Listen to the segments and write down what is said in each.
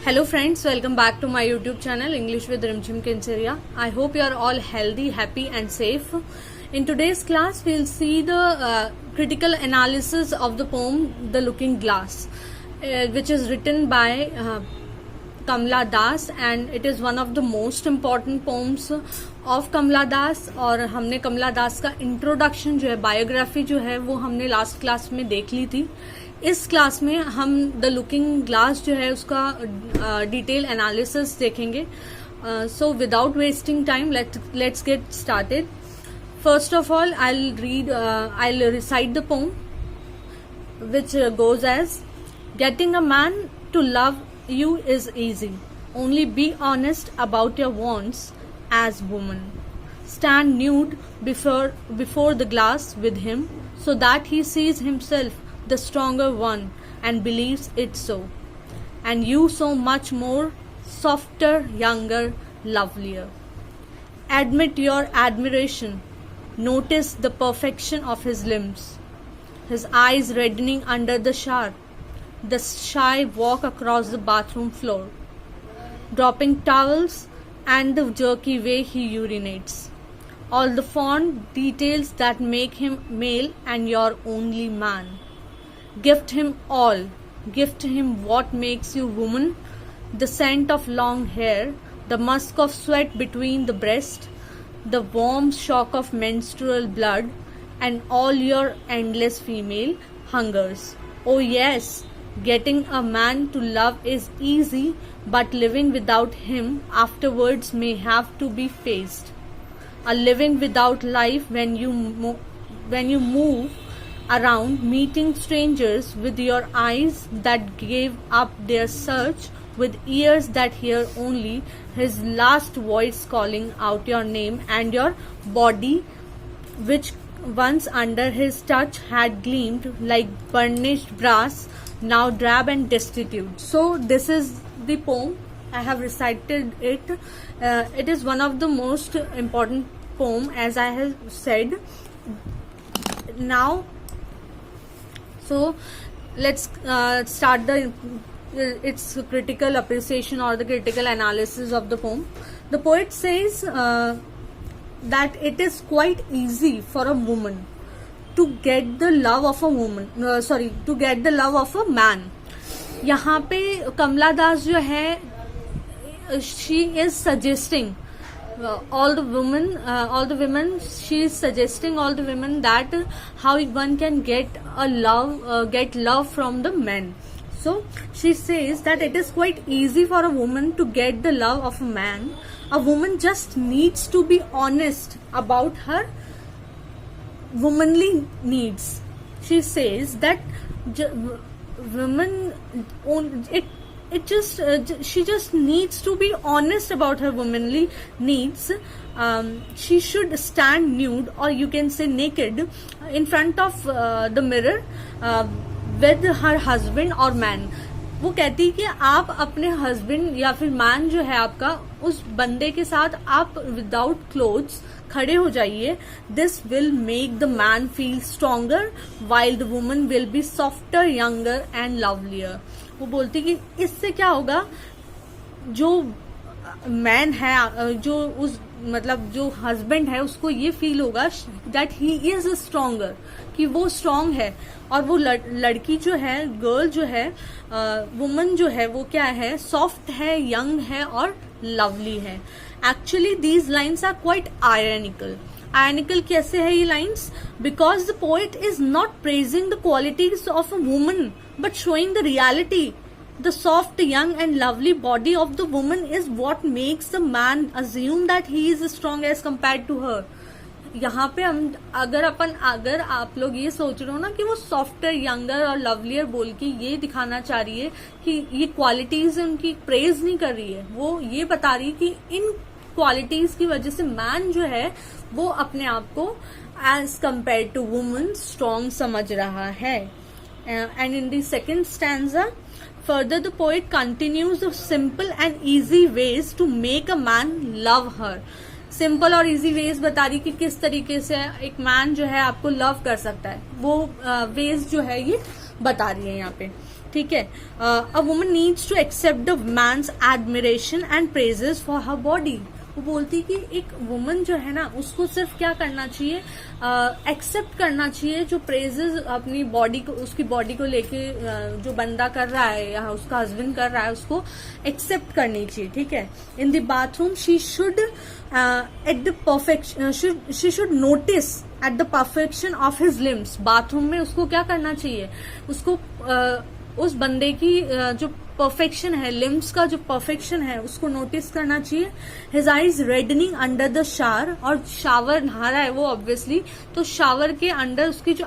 Hello friends, welcome back to my YouTube channel English with Rimchim Kincheria. I hope you are all healthy, happy and safe. In today's class, we'll see the critical analysis of the poem The Looking Glass, which is written by Kamla Das, and it is one of the most important poems of Kamla Das. और हमने कमला दास का introduction जो है, biography जो है, वो हमने last class में देख ली थी. इस क्लास में हम द लुकिंग ग्लास जो है उसका डिटेल एनालिसिस देखेंगे. So without wasting time let's get started. First of all I'll recite the poem, which goes as: getting a man to love you is easy. Only be honest about your wants as woman. Stand nude before the glass with him, so that he sees himself the stronger one and believes it so. And you so much more, softer, younger, lovelier. Admit your admiration. Notice the perfection of his limbs, his eyes reddening under the shower, the shy walk across the bathroom floor, dropping towels, and the jerky way he urinates. All the fond details that make him male and your only man. Gift him all. Gift him what makes you woman, the scent of long hair, the musk of sweat between the breast, the warm shock of menstrual blood, and all your endless female hungers. Oh yes, getting a man to love is easy, but living without him afterwards may have to be faced. A living without life when you move around meeting strangers with your eyes that gave up their search, with ears that hear only his last voice calling out your name, and your body which once under his touch had gleamed like burnished brass, now drab and destitute. So this is the poem. I have recited it. It is one of the most important poem, as I have said. Now, so let's start its critical appreciation or the critical analysis of the poem. The poet says that it is quite easy for a woman to get the love of a to get the love of a man. यहाँ पे कमला दास जो है, she is suggesting all the women, she is suggesting all the women that how one can get love from the men. So she says that it is quite easy for a woman to get the love of a man. A woman just needs to be honest about her womanly needs. She says that women she just needs to be honest about her womanly needs. She should stand nude, or you can say naked, in front of the mirror with her husband or man. वो कहती है कि आप अपने husband या फिर man जो है आपका, उस बंदे के साथ आप विदाउट क्लोथ्स खड़े हो जाइए. This will make the man feel stronger while the woman will be softer, younger and lovelier. वो बोलती कि इससे क्या होगा, जो मैन है, जो उस मतलब जो हस्बैंड है, उसको ये फील होगा दैट ही इज स्ट्रॉन्गर, कि वो स्ट्रांग है, और वो लड़की जो है, गर्ल जो है, वुमन जो है, वो क्या है, सॉफ्ट है, यंग है और लवली है. Actually these lines are quite ironical. Ironical कैसे है ये lines? Because the poet is not praising the qualities of a woman, but showing the reality. The soft, young and lovely body of the woman is what makes the man assume that he is strong as compared to her. यहाँ पे हम अगर आप लोग ये सोच रहे हो ना कि वो सॉफ्टर, यंगर और लवलियर बोल के ये दिखाना चाह रही है कि ये क्वालिटीज उनकी प्रेज नहीं कर रही है, वो ये बता रही है कि इन क्वालिटीज की वजह से मैन जो है वो अपने आप को as compare to woman strong समझ रहा है. And in the second stanza, further the poet continues the simple and easy ways to make a man love her. Simple और इजी वेज बता रही कि किस तरीके से एक मैन जो है आपको लव कर सकता है, वो वेज जो है ये बता रही है यहाँ पे. ठीक है. A woman needs to accept the man's admiration and praises for her body. वो बोलती कि एक वुमन जो है ना, उसको सिर्फ क्या करना चाहिए, एक्सेप्ट करना चाहिए जो प्रेजेस अपनी बॉडी को, उसकी बॉडी को लेके जो बंदा कर रहा है या उसका हस्बैंड कर रहा है, उसको एक्सेप्ट करनी चाहिए. ठीक है. In the bathroom she should at the perfection, she should notice at the perfection of his limbs. Bathroom में उसको क्या करना चाहिए, उसको उस बंदे की जो परफेक्शन है, लिम्स का जो परफेक्शन है, उसको नोटिस करना चाहिए. His eyes reddening under the shower, और शावर नहा रहा है वो ऑब्वियसली, तो शावर के अंडर उसकी जो,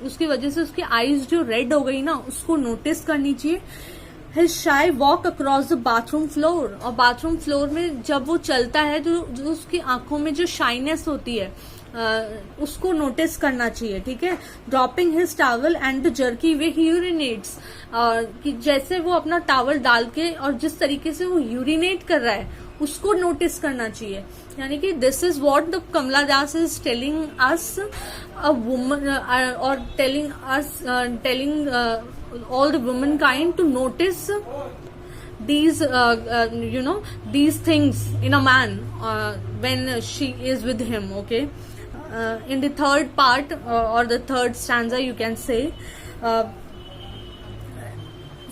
उसकी वजह से उसकी आईज जो रेड हो गई ना, उसको नोटिस करनी चाहिए. हिज शाई walk across the bathroom floor, और बाथरूम फ्लोर में जब वो चलता है तो जो उसकी आंखों में जो शाइनेस होती है उसको नोटिस करना चाहिए. ठीक है. Dropping his towel and the jerky way he urinates, कि जैसे वो अपना टावल डाल के और जिस तरीके से वो यूरिनेट कर रहा है उसको नोटिस करना चाहिए. यानी कि this is what the Kamala Das is telling us a woman, और telling all the womankind to notice these these things in a man when she is with him. Okay. In the third part or the third stanza, you can say,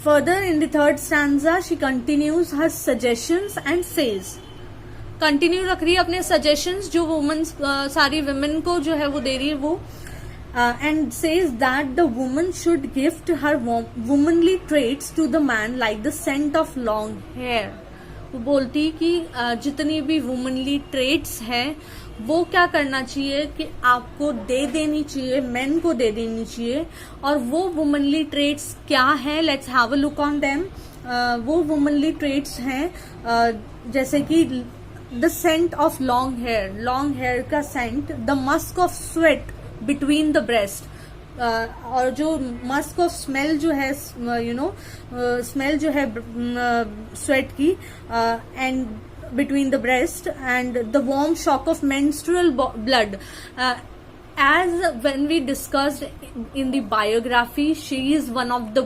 further in the third stanza she continues her suggestions and says, continue रख रही है अपने suggestions जो women, सारी women को जो है वो दे रही है वो. And says that the woman should gift her womanly traits to the man like the scent of long hair. वो बोलती कि जितनी भी वुमनली ट्रेट्स हैं वो क्या करना चाहिए कि आपको दे देनी चाहिए, मेन को दे देनी चाहिए. और वो वुमनली ट्रेट्स क्या है, let's have a look on them. वो वुमनली ट्रेट्स हैं जैसे कि the scent of long hair, long hair का scent, the musk of sweat between the breast, और जो मस्क ऑफ स्मेल जो है, स्मेल जो है स्वेट की, and between the breast, and the warm shock of menstrual blood. As when we discussed in the biography, she is one of the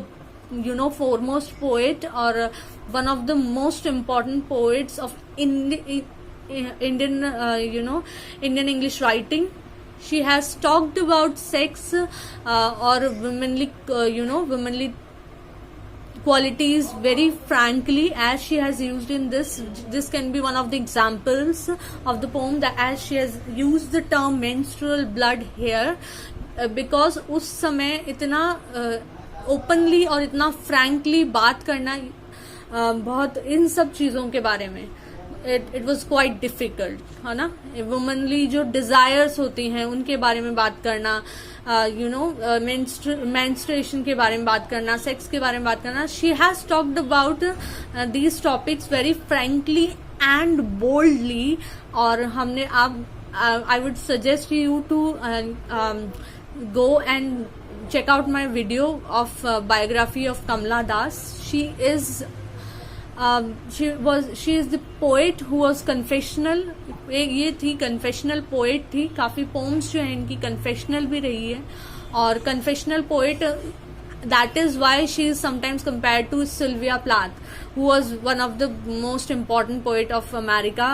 foremost poet, or one of the most important poets of Indian English writing. She has talked about sex or womanly qualities very frankly, as she has used in this can be one of the examples of the poem, that as she has used the term menstrual blood here, because उस समय इतना openly और इतना frankly बात करना बहुत इन सब चीजों के बारे में इट वॉज क्वाइट डिफिकल्ट, है ना. वुमनली जो डिजायर्स होती हैं उनके बारे में बात करना, मेंस्ट्रुएशन के बारे में बात करना, सेक्स के बारे में बात करना. She has talked about these topics very frankly and boldly. और हमने I would suggest you to go and check out my video of biography of Kamla Das. She is the poet who was confessional. ये थी confessional poet थी. काफी poems जो है इनकी confessional भी रही है, और confessional poet, that is why she is sometimes compared to Sylvia Plath, who was one of the most important poet of America.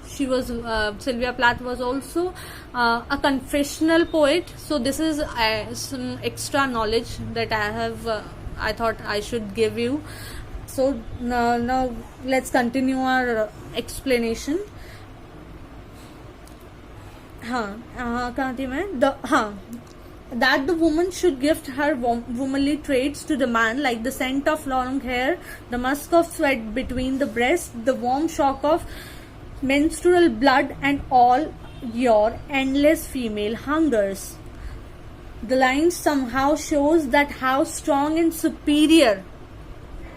Sylvia Plath was also a confessional poet. So this is some extra knowledge that I thought I should give you. So now let's continue our explanation. कहाँ थी मैं? That the woman should gift her womanly traits to the man, like the scent of long hair, the musk of sweat between the breasts, the warm shock of menstrual blood, and all your endless female hungers. The line somehow shows that how strong and superior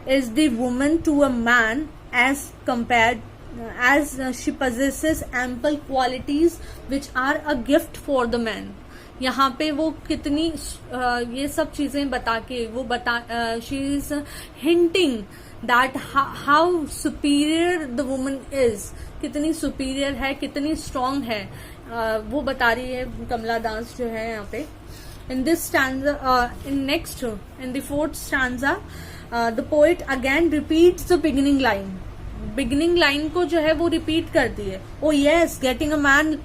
is the woman to a man as compared as she possesses ample qualities which are a gift for the man. यहाँ पे वो कितनी ये सब चीजें बता के वो she is hinting that how superior the woman is, कितनी सुपीरियर है, कितनी स्ट्रांग है, वो बता रही है कमला दास जो है यहाँ पे. in this stanza, in the fourth stanza, the poet again repeats the beginning line. Beginning line को जो है वो रिपीट करती है. Oh yes, getting a man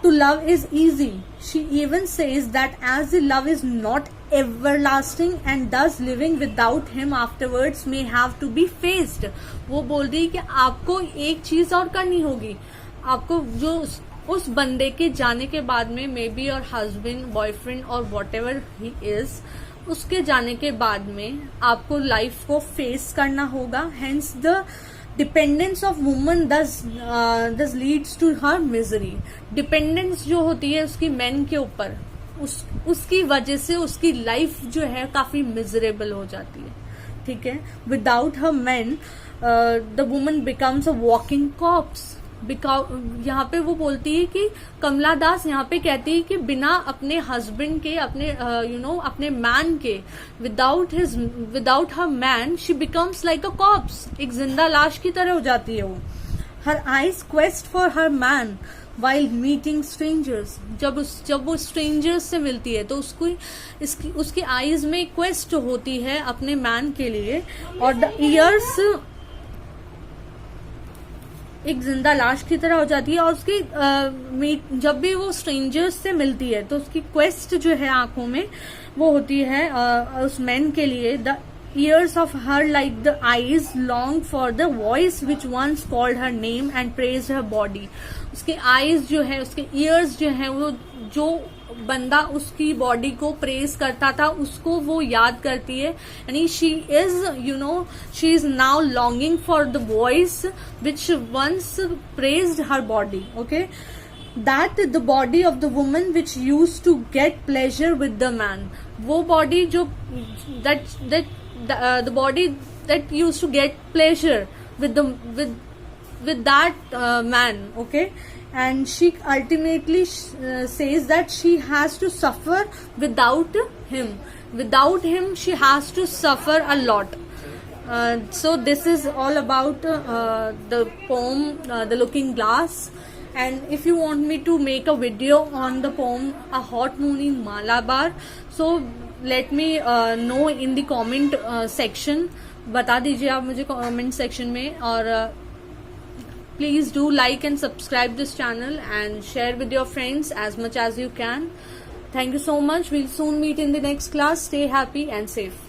to love is easy. She even says that as the love is not everlasting and thus living without him afterwards may have to be faced. वो बोल रही है कि आपको एक चीज और करनी होगी. आपको जो उस बंदे के जाने के बाद में may be your husband, boyfriend और वॉट एवर ही इज, उसके जाने के बाद में आपको लाइफ को फेस करना होगा. Hence the dependence of woman thus leads to her misery. Dependence जो होती है उसकी मैन के ऊपर, उसकी वजह से उसकी लाइफ जो है काफी मिजरेबल हो जाती है. ठीक है. Without her man the woman becomes a walking corps. यहाँ पे वो बोलती है कि कमला दास यहाँ पे कहती है कि बिना अपने हस्बैंड के, अपने अपने मैन के, without her man she becomes like a corps. एक जिंदा लाश की तरह हो जाती है वो. Her eyes quest for her man while meeting strangers. जब वो स्ट्रेंजर्स से मिलती है तो उसकी आईज में क्वेस्ट होती है अपने मैन के लिए. और द ईयर्स एक जिंदा लाश की तरह हो जाती है. और उसकी जब भी वो स्ट्रेंजर्स से मिलती है तो उसकी क्वेस्ट जो है आंखों में वो होती है उस मैन के लिए. The ears of her like the eyes long for the voice which once called her name and praise her body. उसके आईज जो है, उसके ईयर्स जो है, वो जो बंदा उसकी बॉडी को प्रेज करता था उसको वो याद करती है. यानी she is now longing for the voice which once praised her body. Okay. That the body of the woman which use to get pleasure with the man. वो बॉडी जो the body that use to get pleasure with that man. Okay. And she ultimately says that she has to suffer without him she has to suffer a lot. So this is all about the poem The Looking Glass. And if you want me to make a video on the poem A Hot Moon in Malabar, so let me know in the comment section. बता दीजिए आप मुझे comment section में. और please do like and subscribe this channel and share with your friends as much as you can. Thank you so much. We'll soon meet in the next class. Stay happy and safe.